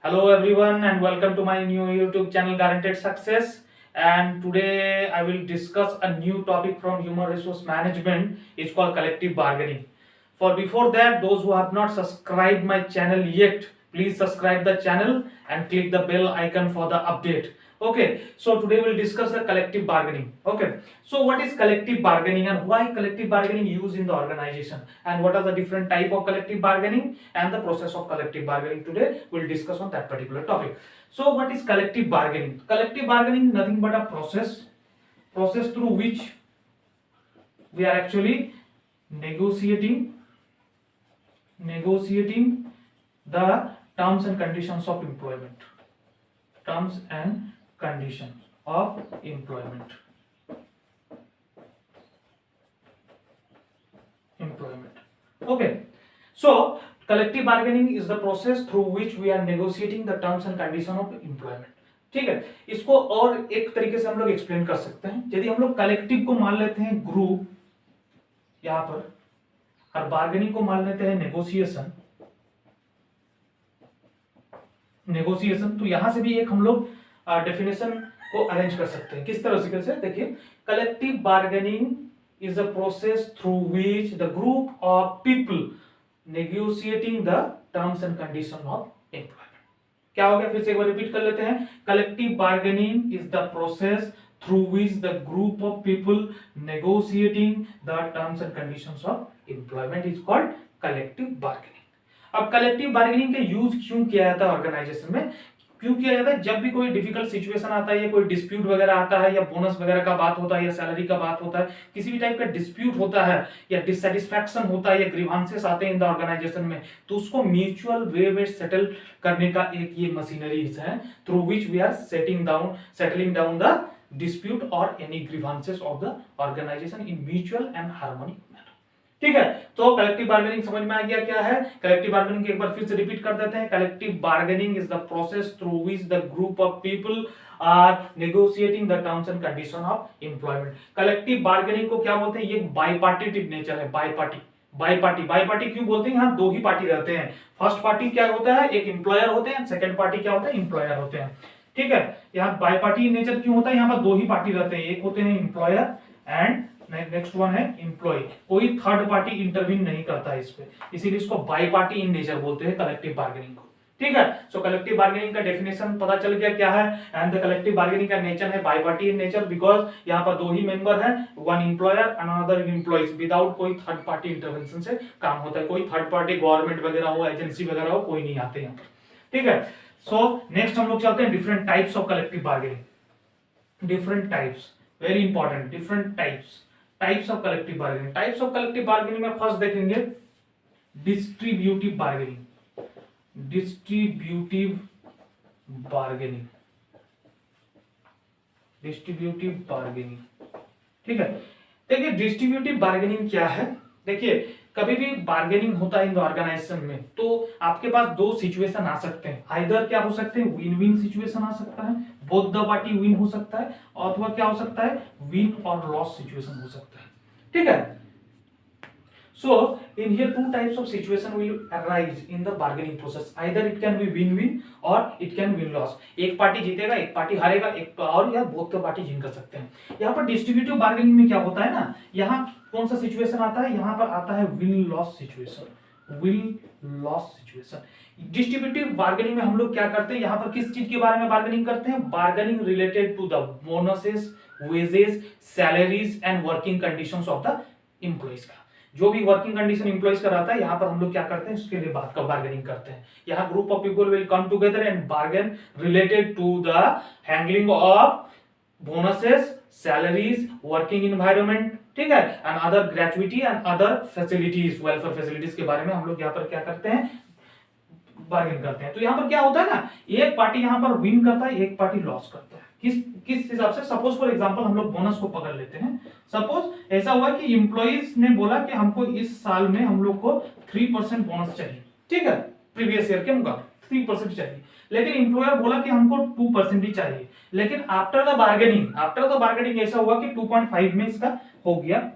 Hello everyone and welcome to my new YouTube channel Guaranteed Success. And today I will discuss a new topic from human resource management. It's called collective bargaining. For before that, those who have not subscribed my channel yet, please subscribe the channel and click the bell icon for the update. Okay, so today we'll discuss the collective bargaining. Okay, so what is collective bargaining and why collective bargaining used in the organization, and what are the different type of collective bargaining and the process of collective bargaining. Today we'll discuss on that particular topic. So what is collective bargaining? Collective bargaining is nothing but a process through which we are actually negotiating the terms and conditions of employment. Terms and conditions of employment. Okay, so collective bargaining is the process through which we are negotiating the terms and condition of employment. ठीक है, इसको और एक तरीके से हम लोग explain कर सकते हैं। यदि हम लोग कलेक्टिव को मान लेते हैं ग्रुप यहां पर, और बार्गेनिंग को मान लेते हैं नेगोशिएशन, तो यहां से भी एक हम लोग डेफिनेशन को अरेंज कर सकते हैं। किस तरह से? देखिए, collective bargaining is a process through which the group of people negotiating the terms and condition of employment. क्या हो गया? फिर से एक बार रिपीट कर लेते हैं। Collective bargaining is the process through which the group of people negotiating the terms and conditions of employment is called collective bargaining. अब कलेक्टिव बार्गेनिंग का यूज क्यों किया जाता है ऑर्गेनाइजेशन में? क्यों किया जाता है? जब भी कोई डिफिकल्ट सिचुएशन आता है या कोई डिस्प्यूट वगैरह आता है या बोनस वगैरह का बात होता है या सैलरी का बात होता है, किसी भी टाइप का डिस्प्यूट होता है या डिससेटिस्फैक्शन होता है या ग्रीवांसेस आते हैं इन द ऑर्गेनाइजेशन में, तो उसको म्यूचुअल वे में सेटल करने का एक ये मशीनरीज है through which we are settling down the dispute or any grievances of the organization in mutual and harmonic manner. ठीक है, तो कलेक्टिव बार्गेनिंग समझ में आ गया क्या है? कलेक्टिव बार्गेनिंग एक बार फिर से रिपीट कर देते हैं। Collective bargaining is the process through which the group of people are negotiating the terms and condition of employment. Collective bargaining को क्या बोलते हैं? ये बाईपार्टी नेचर है। बाईपार्टी क्यों बोलते हैं? यहाँ दो ही पार्टी रहते हैं। फर्स्ट पार्टी क्या होता है? एक एम्प्लॉयर होते हैं, सेकंड पार्टी क्या होता है? एम्प्लॉयर होते हैं। ठीक है, यहाँ बाई पार्टी नेचर क्यों होता है? यहाँ पर दो ही पार्टी रहते हैं, एक होते हैं एम्प्लॉयर एंड नेक्स्ट वन है एम्प्लॉय। कोई थर्ड पार्टी इंटरवीन नहीं करता है इस पे, इसीलिए इसको बाई पार्टी इन नेचर बोलते हैं कलेक्टिव बार्गेनिंग को। ठीक है, सो कलेक्टिव बार्गेनिंग का डेफिनेशन पता चल गया क्या है। एंड द कलेक्टिव बार्गेनिंग का नेचर है bi party in nature, because यहाँ पर दो ही मेंबर है, one employer and another employees, without कोई थर्ड पार्टी इंटरवेंशन से काम होता है। कोई थर्ड पार्टी गवर्नमेंट वगैरह हो, एजेंसी वगैरह हो, कोई नहीं आते यहाँ पर। ठीक है, सो नेक्स्ट हम लोग चलते हैं different types of collective bargaining. Different types, very important, different types of collective bargaining. Types of collective bargaining में फर्स्ट देखेंगे डिस्ट्रीब्यूटिव बार्गेनिंग। डिस्ट्रीब्यूटिव बार्गेनिंग, ठीक है। देखिए डिस्ट्रीब्यूटिव बार्गेनिंग क्या है? देखिए कभी भी बार्गेनिंग होता है इन द ऑर्गेनाइजेशन में, तो आपके पास दो सिचुएशन आ सकते हैं। आइदर क्या हो सकते हैं? विन विन सिचुएशन आ सकता है, बोथ द पार्टी विन हो सकता है, अथवा क्या हो सकता है? विन और लॉस सिचुएशन हो सकता है। ठीक है, so in here two types of situation will arise in the bargaining process. Either it can be win-win or it can win-loss. एक पार्टी जीतेगा, एक पार्टी हारेगा, एक और या बोथ द पार्टी जिन कर सकते हैं। यहाँ पर डिस्ट्रीब्यूटिव बार्गेनिंग में क्या होता है ना, यहाँ कौन सा सिचुएशन आता है? यहाँ पर आता है win loss situation. Distributive bargaining में हम लोग क्या करते हैं? यहाँ पर किस चीज के बारे में बार्गेनिंग करते हैं? Bargaining related to the bonuses, wages, salaries and working conditions of the employees का। जो भी वर्किंग कंडीशन एम्प्लॉइज का रहता है, यहाँ पर हम लोग क्या करते हैं? उसके लिए बात का बार्गेनिंग करते हैं। यहाँ group of people will come together and bargain related to the handling of bonuses, salaries, working environment, ठीक है, and other gratuity and other facilities, welfare facilities के बारे में हम लोग यहाँ पर क्या करते हैं? बार्गेन करते हैं। तो यहाँ पर क्या होता है ना, एक पार्टी यहाँ पर विन करता है, एक पार्टी लॉस करता है। किस हिसाब से? सपोज फॉर एग्जांपल हम लोग बोनस को पकड़ लेते हैं। सपोज ऐसा हुआ कि एम्प्लॉइज ने बोला कि हमको इस साल में हम लोग को 3% बोनस चाहिए, ठीक है, प्रीवियस ईयर के मुकाबले 3% चाहिए, लेकिन एम्प्लॉयर बोला कि हमको 2% ही चाहिए। लेकिन आफ्टर द बार्गेनिंग ऐसा हुआ कि 2.5 में इसका हो गया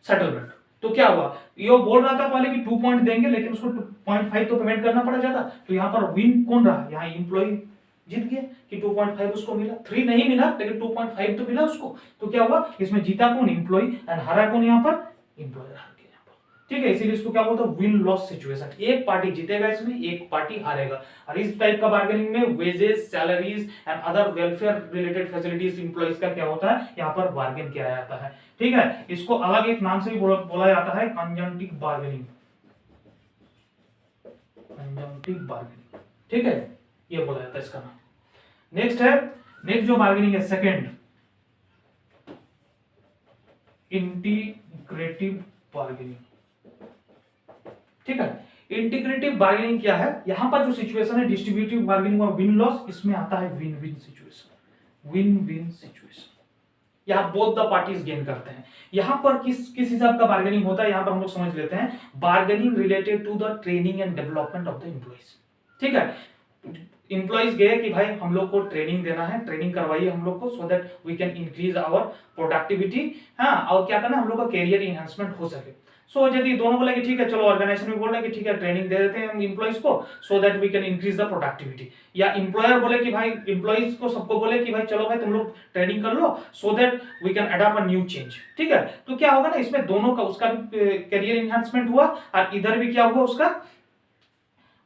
सेटलमेंट। तो क्या हुआ, ये बोल रहा था पहले कि 2 पॉइंट देंगे लेकिन उसको 2.5 तो पेमेंट करना पड़ा ज्यादा, तो यहाँ पर विन कौन रहा, यहाँ एम्प्लॉय जीत गया कि 2.5 उसको मिला, 3 नहीं मिला लेकिन 2.5 तो मिला उसको। तो क्या हुआ, इसमें जीता कौन, एम्प्लॉय, एंड हारा कौन, यहाँ पर एम्प्लॉयर हार गया यहाँ पर। ठीक है, इसीलिए इसको क्या बोलते हैं, विन लॉस सिचुएशन, एक पार्टी जीतेगा इसमें, एक पार्टी हारेगा। और इस टाइप का बार्गेनिंग में wages, salaries and other welfare related facilities employees का क्या होता है, यहाँ पर बार्गेन किया जाता है। ठीक है, इसको अलग एक नाम से भी बोला जाता है कंजम्पटिव बार्गेनिंग, कंजम्पटिव बार्गेनिंग। ठीक है, ये बोला जाता है इसका नाम। नेक्स्ट जो बार्गेनिंग है सेकंड, इंटीग्रेटिव बार्गेनिंग। ठीक है, इंटीग्रेटिव बार्गेनिंग क्या है, यहां पर जो सिचुएशन है डिस्ट्रीब्यूटिव बार्गेनिंग और विन लॉस, इसमें आता है win win situation, win win situation, यहां बोथ द पार्टीज गेन करते हैं। यहां पर किस हिसाब का बार्गेनिंग होता है, यहां पर हम लोग समझ लेते हैं, bargaining related to the training and development of the employees. ठीक है, एम्प्लॉइज गए कि भाई हम लोग को ट्रेनिंग देना है, ट्रेनिंग करवाइए हम लोग को, so that we can increase our productivity, हाँ, और क्या करना, हम लोग का कैरियर इनहेंसमेंट हो सके। सो यदि दोनों बोले कि ठीक है, चलो ऑर्गेनाइजेशन में बोल रहे हैं कि ठीक है ट्रेनिंग दे देते हैं हम एम्प्लॉइज को, so that we can increase the productivity, या एम्प्लॉयर बोले कि भाई एम्प्लॉइज को सबको बोले कि भाई चलो भाई तुम लोग ट्रेनिंग कर लो, so that we can adopt a new change. ठीक है, तो क्या होगा ना, इसमें दोनों का, उसका भी कैरियर इनहेंसमेंट हुआ और इधर भी क्या हुआ, उसका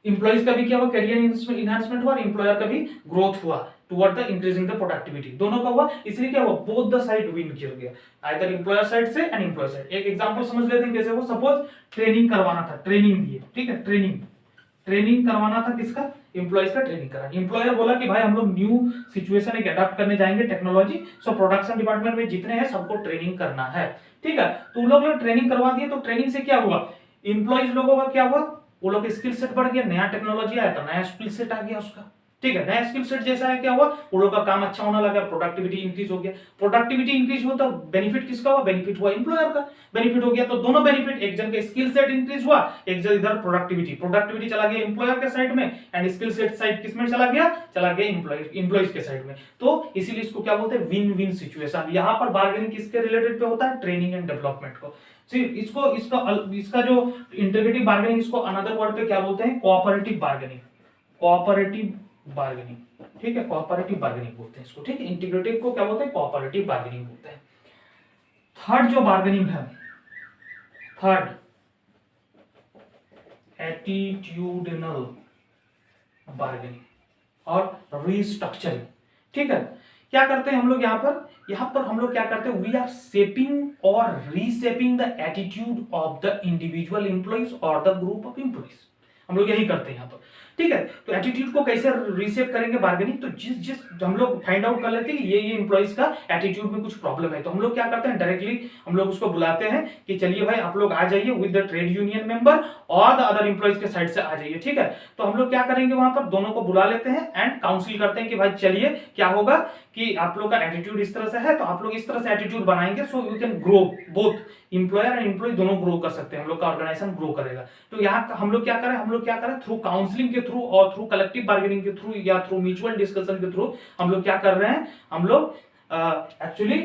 एम्प्लॉइज का भी क्या हुआ, कैरियर इनहेंसमेंट हुआ और एम्प्लॉयर का भी ग्रोथ हुआ toward the increasing the productivity, दोनों का हुआ। इसलिए क्या हुआ, बोथ द साइड विन किया गया, आइदर एम्प्लॉयर साइड से एंड एम्प्लॉय साइड। एक एग्जांपल समझ लेते हैं कैसे, वो सपोज ट्रेनिंग करवाना था, ट्रेनिंग दिए, ठीक है, ट्रेनिंग करवाना था, किसका, एम्प्लॉइज का ट्रेनिंग करा। एम्प्लॉयर बोला कि भाई हम लोग न्यू सिचुएशन एक अडॉप्ट करने जाएंगे, टेक्नोलॉजी, सो प्रोडक्शन डिपार्टमेंट में जितने हैं सबको ट्रेनिंग करना है। ठीक है, तो उन लोग ट्रेनिंग करवा दिए, तो ट्रेनिंग से क्या हुआ, एम्प्लॉइज लोगों का क्या हुआ, वो लोग स्किल सेट बढ़ गया, नया टेक्नोलॉजी आया तो नया स्किल सेट आ गया उसका। ठीक है, नया स्किल सेट जैसा है, क्या हुआ, वो लोग का काम अच्छा होने लगा, प्रोडक्टिविटी इंक्रीज हो गया। प्रोडक्टिविटी इंक्रीज हुआ तो बेनिफिट किसका हुआ, बेनिफिट हुआ एम्प्लॉयर का, बेनिफिट हो गया। तो दोनों बेनिफिट, एक जन का स्किल सेट इंक्रीज हुआ, एक जन इधर प्रोडक्टिविटी चला गया एम्प्लॉयर के साइड में, एंड स्किल सेट साइड किसमें चला गया एम्प्लॉइज के साइड में। तो इसीलिए इसको क्या बोलते हैं, विन विन सिचुएशन। यहां पर बार्गेनिंग किसके रिलेटेड पे होता है, ट्रेनिंग एंड डेवलपमेंट को। इसका जो इंटीग्रेटिव बार्गेनिंग, इसको अनदर वर्ड पे क्या बोलते हैं, कोऑपरेटिव बार्गेनिंग, कोऑपरेटिव बार्गेनिंग। ठीक है, कोऑपरेटिव बार्गेनिंग बोलते हैं इसको। ठीक है, इंटीग्रेटिव को क्या बोलते हैं, कोऑपरेटिव बार्गेनिंग बोलते हैं। थर्ड जो बार्गेनिंग है, थर्ड एटीट्यूडनल बार्गेनिंग और रीस्ट्रक्चरिंग। ठीक है, क्या करते हैं हम लोग यहाँ पर हम लोग क्या करते हैं, वी आर शेपिंग और reshaping the attitude of the individual employees और द ग्रुप ऑफ एम्प्लॉइज, हम लोग यही करते हैं यहाँ पर। ठीक है, तो एटीट्यूड को कैसे रीसेप करेंगे बार्गेनिंग, तो जिस हम लोग फाइंड आउट कर लेते हैं कि ये एम्प्लॉइज का एटीट्यूड में कुछ प्रॉब्लम है, तो हम लोग क्या करते हैं, डायरेक्टली हम लोग उसको बुलाते हैं कि चलिए भाई आप लोग आ जाइए with the trade union member और द अदर एम्प्लॉइज के साइड से आ जाइए। ठीक है, तो हम लोग क्या करेंगे, वहां पर दोनों को बुला लेते हैं एंड काउंसिल करते हैं कि भाई चलिए क्या होगा कि आप लोग का एटीट्यूड इस तरह से है, तो आप लोग इस तरह से एटीट्यूड बनाएंगे, so you can grow, both employer and employee दोनों ग्रो कर सकते हैं, हम लोग का ऑर्गेनाइजेशन ग्रो करेगा। तो यहाँ हम लोग क्या करें थ्रू काउंसलिंग के थ्रू और थ्रू कलेक्टिव बार्गेनिंग के थ्रू या थ्रू म्यूचुअल डिस्कशन के थ्रू हम लोग क्या कर रहे हैं, हम लोग एक्चुअली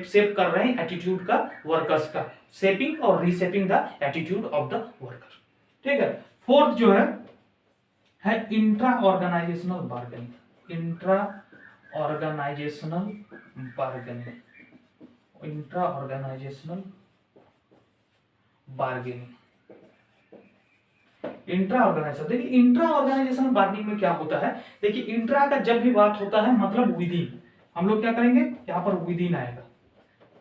शेप कर रहे हैं एटीट्यूड का, वर्कर्स का, शेपिंग और reshaping the attitude of the worker. ठीक है, फोर्थ जो है intra organisational bargaining, intra organisational bargaining, intra organisational bargaining, intra organisation. देखिए इंट्रा ऑर्गेनाइजेशनल बार्गेनिंग में क्या होता है, देखिए इंट्रा का जब भी बात होता है मतलब विदिन, हम लोग क्या करेंगे, यहाँ पर विदिन आएगा,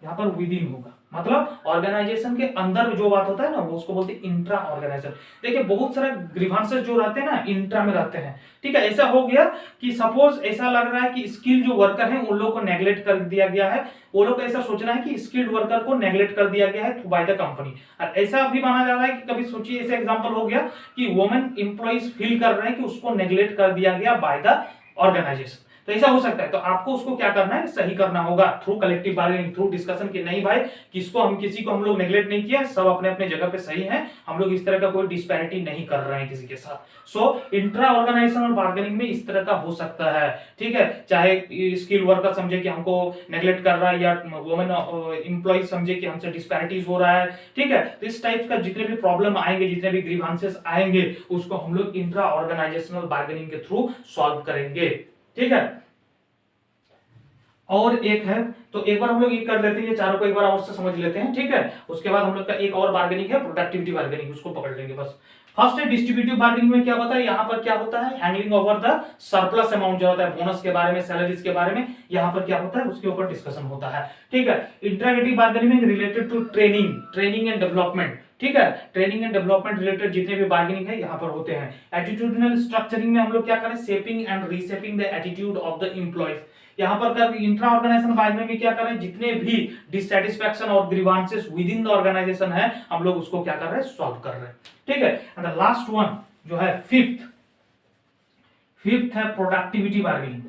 यहाँ पर विदिन होगा, मतलब ऑर्गेनाइजेशन के अंदर जो बात होता है ना, वो उसको बोलते हैं इंट्रा ऑर्गेनाइजेशन। देखिए बहुत सारे ग्रीवांसेस जो रहते हैं ना, इंट्रा में रहते हैं। ठीक है, ऐसा हो गया कि सपोज ऐसा लग रहा है कि स्किल जो वर्कर हैं उन लोग को नेग्लेक्ट कर दिया गया है, वो लोग ऐसा सोचना है कि स्किल्ड वर्कर को नेग्लेक्ट कर दिया गया है बाय द कंपनी। और ऐसा भी माना जा रहा है कि कभी सोचिए ऐसा एग्जांपल हो गया कि वुमेन एम्प्लॉइज फील कर रहे हैं कि उसको नेग्लेक्ट कर दिया गया बाय द ऑर्गेनाइजेशन। तो ऐसा हो सकता है, तो आपको उसको क्या करना है, सही करना होगा through collective bargaining, through discussion कि नहीं भाई किसी को हम लोग नेग्लेक्ट नहीं किया, सब अपने अपने जगह पे सही है, हम लोग इस तरह का कोई डिस्पैरिटी नहीं कर रहे हैं किसी के साथ। सो इंट्रा ऑर्गेनाइजेशनल बार्गेनिंग में इस तरह का हो सकता है, ठीक है, चाहे स्किल वर्कर समझे कि हमको नेग्लेक्ट कर रहा है या वुमेन एम्प्लॉय समझे कि हमसे डिस्पैरिटीज हो रहा है, ठीक है, तो इस टाइप का जितने भी प्रॉब्लम आएंगे, जितने भी ग्रीवांसेस आएंगे, उसको हम लोग इंट्रा ऑर्गेनाइजेशनल बार्गेनिंग के थ्रू सॉल्व करेंगे, ठीक है। और एक है, तो एक बार हम लोग ये कर लेते हैं, ये चारों को एक बार और से समझ लेते हैं, ठीक है। उसके बाद हम लोग का एक और बार्गेनिंग है प्रोडक्टिविटी बार्गेनिंग, उसको पकड़ लेंगे बस। फर्स्ट है डिस्ट्रीब्यूटिव बार्गेनिंग में क्या होता है, यहाँ पर क्या होता है, handling over the surplus amount जो होता है, बोनस के बारे में, सैलरीज के बारे में, यहाँ पर क्या होता है उसके ऊपर डिस्कशन होता है, ठीक है। इंट्रागेटिव बार्गेनिंग में related to training and development, ठीक है, ट्रेनिंग एंड डेवलपमेंट रिलेटेड जितने भी बार्गेनिंग है यहाँ पर होते हैं। एटीट्यूडनल स्ट्रक्चरिंग में हम लोग क्या करें, shaping and reshaping the attitude of the employees, यहाँ पर कर इंट्रा ऑर्गेनाइजेशन बार्गेनिंग में क्या करें, जितने भी डिससैटिस्फैक्शन और grievances within the organisation है, हम लोग उसको क्या कर रहे हैं, सॉल्व कर रहे हैं, ठीक है। एंड द लास्ट वन जो है फिफ्थ है प्रोडक्टिविटी बार्गेनिंग,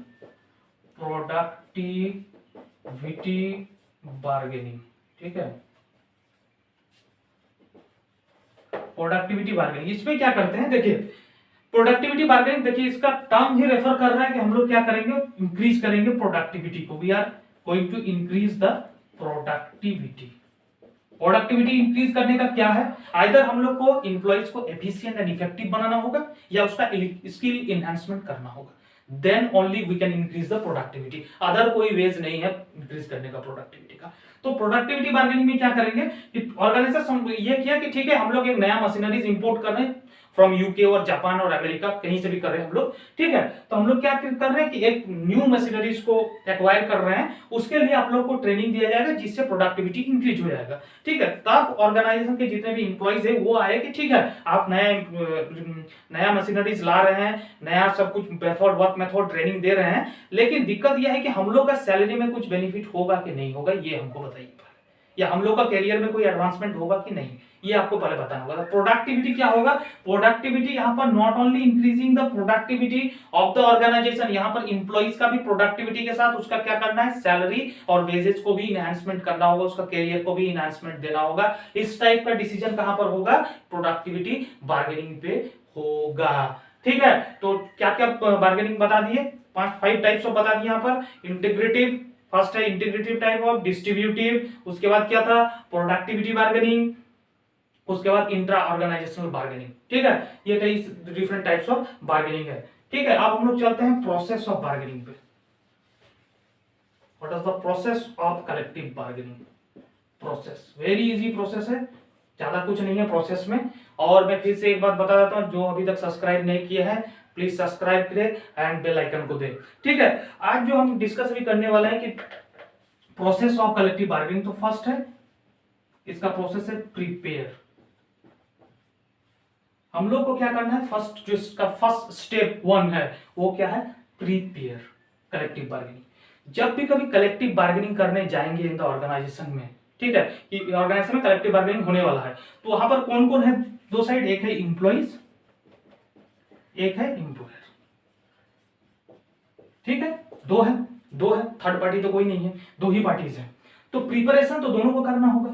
ठीक है। प्रोडक्टिविटी बार्गेनिंग इसमें क्या करते हैं, देखिए प्रोडक्टिविटी बार्गेनिंग, देखिए इसका टर्म ही रेफर कर रहा है कि हम लोग क्या करेंगे, इंक्रीज करेंगे प्रोडक्टिविटी को, we are going to increase the productivity. Productivity increase करने का क्या है, आइदर हम लोग को एम्प्लॉइज को एफिशिएंट एंड इफेक्टिव बनाना होगा या उसका स्किल एनहांसमेंट करना होगा, then only we can increase the productivity, other कोई वेज नहीं है इंक्रीज करने का प्रोडक्टिविटी का। तो प्रोडक्टिविटी बार्गेनिंग में क्या करेंगे कि ऑर्गेनाइजेशन ये किया कि ठीक है हम लोग एक नया मशीनरीज इंपोर्ट कर रहे हैं फ्रॉम यूके और जापान और अमेरिका, कहीं से भी कर रहे हैं हम लोग, ठीक है। तो हम लोग क्या कर रहे हैं कि एक न्यू मशीनरीज को एक्वायर कर रहे हैं, उसके लिए आप लोग को ट्रेनिंग दिया जाएगा जिससे प्रोडक्टिविटी इंक्रीज हो जाएगा, ठीक है। तब ऑर्गेनाइजेशन के जितने भी इंप्लॉइज है वो आए कि ठीक है आप नया मशीनरीज ला रहे हैं, नया सब कुछ मेथड वर्क मेथड ट्रेनिंग दे रहे हैं, लेकिन दिक्कत यह है कि हम लोग का सैलरी में कुछ बेनिफिट होगा कि नहीं होगा, ये हमको बताइए, या हम लोग का करियर में कोई एडवांसमेंट होगा कि नहीं, ये आपको पहले बताना होगा। प्रोडक्टिविटी क्या होगा, प्रोडक्टिविटी यहाँ पर not only increasing the productivity of the organisation, यहाँ पर इंप्लॉइज का भी प्रोडक्टिविटी के साथ उसका क्या करना है, सैलरी और वेजेस को भी इनहैंसमेंट करना होगा, उसका करियर को भी इनहैंसमेंट देना होगा। इस टाइप का डिसीजन कहां पर होगा, प्रोडक्टिविटी बार्गेनिंग पे होगा, ठीक है। तो क्या क्या बार्गेनिंग बता दिए, 5 टाइप्स ऑफ बता दिए यहाँ पर। इंटीग्रेटिव, फर्स्ट है इंटीग्रेटिव टाइप ऑफ, डिस्ट्रीब्यूटिव, उसके बाद क्या था प्रोडक्टिविटी बार्गेनिंग, उसके बाद इंट्रा ऑर्गेनाइजेशनल बार्गेनिंग, ठीक है। ये कई डिफरेंट टाइप्स ऑफ बार्गेनिंग है, ठीक है। अब हम लोग चलते हैं प्रोसेस ऑफ बार्गेनिंग पे। What is the process of collective bargaining, process very easy process है, ज्यादा कुछ नहीं है प्रोसेस में। और मैं फिर से एक बात बता देता हूं, जो अभी तक सब्सक्राइब नहीं किया है प्लीज सब्सक्राइब करें एंड बेल आइकन को दे, ठीक है। आज जो हम डिस्कस भी करने वाले हैं कि प्रोसेस ऑफ कलेक्टिव बार्गेनिंग, तो फर्स्ट है इसका प्रोसेस है प्रिपेयर। हम लोग को क्या करना है, फर्स्ट जो इसका फर्स्ट स्टेप 1 है वो क्या है, प्रिपेयर कलेक्टिव बार्गेनिंग। जब भी कभी कलेक्टिव बार्गेनिंग करने जाएंगे इन द ऑर्गेनाइजेशन में, ठीक है, कि ऑर्गेनाइजेशन में कलेक्टिव बार्गेनिंग होने वाला है, तो वहां पर कौन कौन है, दो साइड, एक है इंप्लॉइज, एक है एम्प्लॉयर, ठीक है, दो है, थर्ड पार्टी तो कोई नहीं है, दो ही पार्टीज है। तो प्रिपरेशन तो दोनों को करना होगा,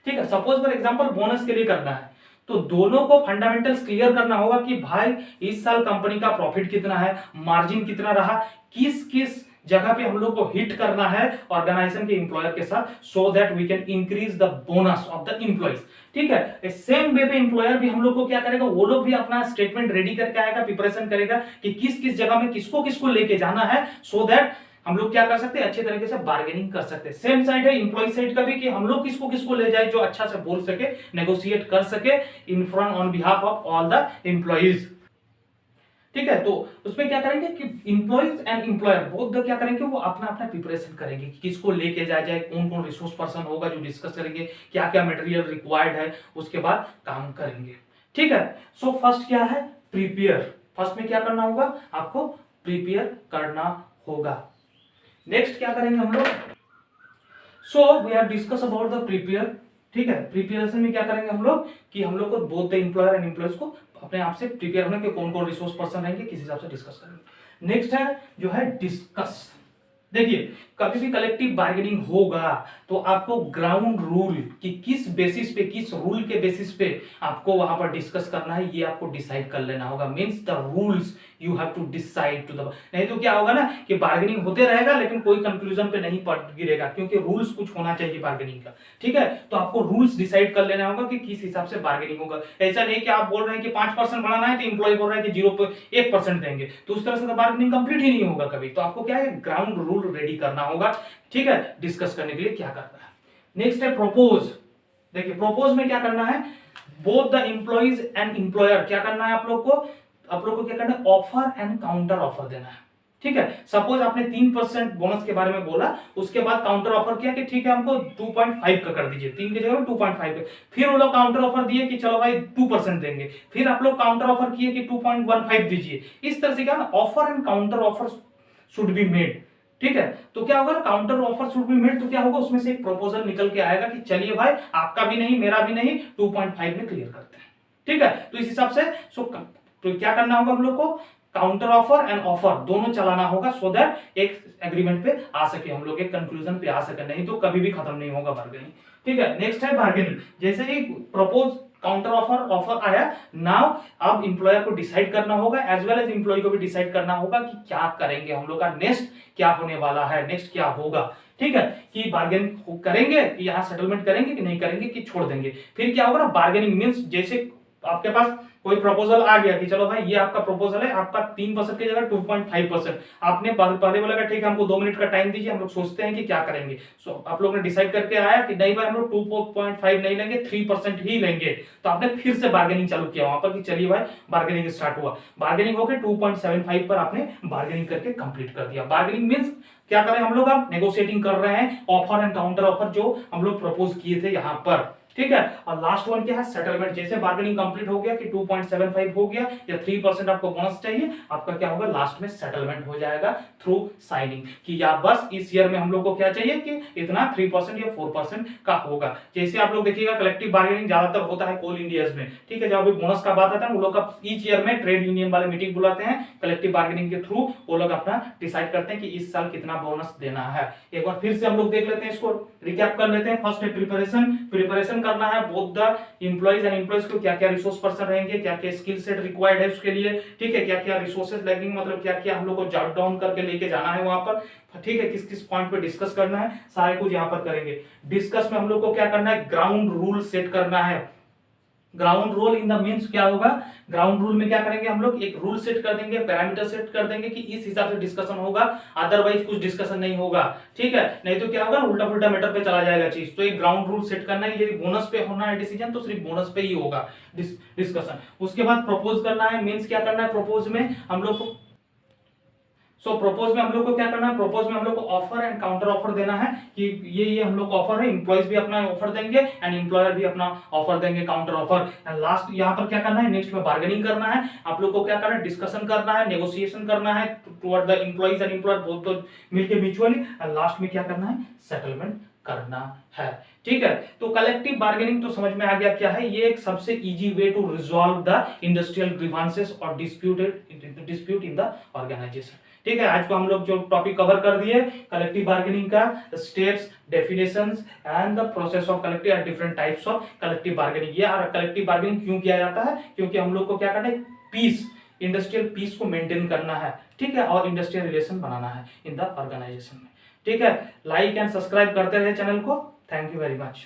ठीक है। सपोज फॉर एग्जांपल बोनस के लिए करना है, तो दोनों को फंडामेंटल्स क्लियर करना होगा कि भाई इस साल कंपनी का प्रॉफिट कितना है, मार्जिन कितना रहा, किस किस जगह पे हम लोग को हिट करना है ऑर्गेनाइजेशन के एम्प्लॉयर के साथ, so that we can increase the bonus of the employees, ठीक है। सेम वे पे एम्प्लॉयर भी हम लोग को क्या करेगा, वो लोग भी अपना स्टेटमेंट रेडी करके आएगा, प्रिपरेशन करेगा कि किस किस जगह में किसको किसको लेके जाना है, सो दैट हम लोग क्या कर सकते हैं, अच्छे तरीके से बार्गेनिंग कर सकते हैं। सेम साइड है एम्प्लॉय साइड का भी कि हम लोग किसको किसको ले जाए जो अच्छा से बोल सके, नेगोशिएट कर सके in front on behalf of all the employees, ठीक है। तो उसमें क्या करेंगे कि इंप्लॉइज एंड एम्प्लॉयर बोथ क्या करेंगे, वो अपना अपना प्रिपरेशन करेंगे कि किसको लेके जाया जाए, कौन कौन रिसोर्स पर्सन होगा जो डिस्कस करेंगे, क्या क्या मटेरियल रिक्वायर्ड है, उसके बाद काम करेंगे, ठीक है। सो फर्स्ट क्या है, प्रिपेयर। फर्स्ट में क्या करना होगा, आपको प्रिपेयर करना होगा। नेक्स्ट क्या करेंगे हम लोग, so we have discuss about the prepare, ठीक है। प्रिपरेशन में क्या करेंगे हम लोग कि हम लोग को both the employer and employees को अपने आप से प्रिपेयर होने के कौन कौन रिसोर्स पर्सन रहेंगे किस हिसाब से डिस्कस करेंगे। नेक्स्ट है जो है डिस्कस। देखिए कभी भी कलेक्टिव बार्गेनिंग होगा तो आपको ग्राउंड रूल कि किस बेसिस पे, किस रूल के बेसिस पे आपको वहां पर डिस्कस करना है, ये आपको डिसाइड कर लेना होगा। Means the rules you have to decide to the, नहीं तो क्या होगा ना कि बार्गेनिंग होते रहेगा लेकिन कोई कंक्लूजन पे नहीं गिरेगा, क्योंकि रूल्स कुछ होना चाहिए बार्गेनिंग का। ठीक है, तो आपको रूल्स डिसाइड कर लेना होगा कि किस हिसाब से बार्गेनिंग होगा। ऐसा नहीं कि आप बोल रहे हैं कि 5% बढ़ाना है तो इंप्लॉय बोल रहा है कि 0.1% देंगे, तो उस तरह से बार्गेनिंग कंप्लीट ही नहीं होगा कभी। तो आपको क्या है, ग्राउंड रूल रेडी करना होगा। ठीक है, डिस्कस करने के लिए क्या करना है। नेक्स्ट है प्रपोज। देखिए प्रपोज में क्या करना है, both the employees and employer क्या करना है आप लोग को क्या करना है, ऑफर एंड काउंटर ऑफर देना है। ठीक है, सपोज आपने 3% बोनस के बारे में बोला, उसके बाद काउंटर ऑफर किया कि ठीक है हमको 2.5 का कर दीजिए, 3 की जगह 2.5 का। फिर वो लोग काउंटर ऑफर दिए कि चलो भाई 2% देंगे, फिर आप लोग काउंटर ऑफर किए कि 2.15 दीजिए। इस तरह से क्या ना, offer and counter offer should be made. ठीक है, तो क्या होगा, counter offer should be made, तो क्या होगा उसमें से एक प्रपोजल निकल के आएगा कि चलिए भाई आपका भी नहीं मेरा भी नहीं, 2.5 में क्लियर करते हैं। ठीक है, तो इस हिसाब से तो क्या करना होगा हम लोग को, काउंटर ऑफर एंड ऑफर दोनों चलाना होगा, सो दैट एक एग्रीमेंट पे आ सके हम लोग, एक कंक्लूजन पे आ सके, नहीं तो कभी भी खत्म नहीं होगा बार्गेनिंग। ठीक है, नेक्स्ट है बार्गेनिंग। जैसे ही प्रपोज काउंटर ऑफर आया, नाउ अब इंप्लॉयर को डिसाइड करना होगा एज वेल एज इंप्लॉय को भी डिसाइड करना होगा कि क्या करेंगे हम लोग का, नेक्स्ट क्या होने वाला है, नेक्स्ट क्या होगा। ठीक है, कि बार्गेन करेंगे कि यहाँ सेटलमेंट करेंगे कि नहीं करेंगे कि छोड़ देंगे। फिर क्या होगा ना, बार्गेनिंग मींस जैसे आपके पास कोई प्रपोजल आ गया कि चलो भाई ये आपका प्रपोजल है, आपका 3% की जगह 2.5%, आपने पहले बोला ठीक है हमको 2 मिनट का टाइम दीजिए, हम लोग सोचते हैं कि क्या करेंगे। सो आप लोग ने डिसाइड करके आया कि नहीं भाई हम लोग 2.5 नहीं लेंगे, 3% ही लेंगे। तो आपने फिर से बार्गेनिंग चालू किया वहां पर कि चलिए भाई बार्गेनिंग स्टार्ट हुआ, बार्गेनिंग होकर 2.75 पर आपने बार्गेनिंग करके कंप्लीट कर दिया। बार्गेनिंग मींस क्या करें हम लोग, अब नेगोशिएटिंग कर रहे हैं ऑफर एंड काउंटर ऑफर जो हम लोग प्रपोज किए थे यहां पर। ठीक है, और लास्ट वन क्या है, सेटलमेंट। जैसे बार्गेनिंग कंप्लीट हो गया कि 2.75 हो गया या 3% आपको बोनस चाहिए, आपका क्या होगा लास्ट में सेटलमेंट हो जाएगा थ्रू साइनिंग कि या बस इस ईयर में हम लोग को क्या चाहिए कि इतना 3% या 4% का होगा। जैसे आप लोग देखिएगा कलेक्टिव बार्गेनिंग ज्यादातर होता है कोल इंडियाज में। ठीक है, जब अभी बोनस का बात आता है वो लोग का ईच ईयर में ट्रेड यूनियन वाले मीटिंग बुलाते हैं, कलेक्टिव बार्गेनिंग के थ्रू वो लोग अपना डिसाइड करते हैं कि इस साल कितना बोनस देना है। एक बार फिर से हम लोग देख लेते हैं, इसको रिकैप कर लेते हैं। फर्स्ट है प्रिपरेशन करना है, both the employees and employees को क्या क्या रिसोर्स पर्सन रहेंगे, क्या क्या स्किल सेट रिक्वायर्ड है उसके लिए। ठीक है, क्या क्या रिसोर्सेज लगेंगे, मतलब क्या क्या हम लोग को जॉट डाउन करके लेके जाना है वहां पर। ठीक है, किस किस पॉइंट पे डिस्कस करना है, सारे कुछ यहाँ पर करेंगे। डिस्कस में हम लोग को क्या करना है, ग्राउंड रूल सेट करना है। Ground rule in the means क्या होगा, ग्राउंड रूल में क्या करेंगे हम लोग, एक रूल सेट कर देंगे, पैरामीटर सेट कर देंगे कि इस हिसाब से डिस्कशन होगा, अदरवाइज कुछ डिस्कशन नहीं होगा। ठीक है, नहीं तो क्या होगा, उल्टा पुल्टा मैटर पे चला जाएगा चीज। तो एक ग्राउंड रूल सेट करना है, यदि बोनस पे होना है डिसीजन तो सिर्फ बोनस पे ही होगा डिस्कशन। उसके बाद प्रपोज करना है, मीन्स क्या करना है, प्रपोज में हम लोग को प्रपोज में हम लोग को क्या करना है, प्रपोज में हम लोग को ऑफर एंड काउंटर ऑफर देना है कि ये हम लोग को ऑफर है, एम्प्लॉइज भी अपना ऑफर देंगे एंड एम्प्लॉयर भी अपना ऑफर देंगे, काउंटर ऑफर। एंड लास्ट यहाँ पर क्या करना है, नेक्स्ट में बार्गेनिंग करना है, आप लोग को क्या करना है, डिस्कशन करना है, नेगोशिएशन करना है toward the employees and employer both मिलकर म्यूचुअली, एंड लास्ट में क्या करना है, सेटलमेंट करना है। ठीक है, तो कलेक्टिव बार्गेनिंग तो समझ में आ गया क्या है, ये एक सबसे easy way to resolve the industrial grievances और डिस्प्यूट इन द ऑर्गेनाइजेशन। ठीक है, आज को हम लोग जो टॉपिक कवर कर दिए कलेक्टिव बार्गेनिंग का, steps, definitions and the process of collective and different types of collective bargaining. ये कलेक्टिव बार्गेनिंग क्यों किया जाता है, क्योंकि हम लोग को क्या करना है, पीस, इंडस्ट्रियल पीस को मेंटेन करना है। ठीक है, और इंडस्ट्रियल रिलेशन बनाना है इन द ऑर्गेनाइजेशन में। ठीक है, लाइक एंड सब्सक्राइब करते रहे चैनल को। Thank you very much.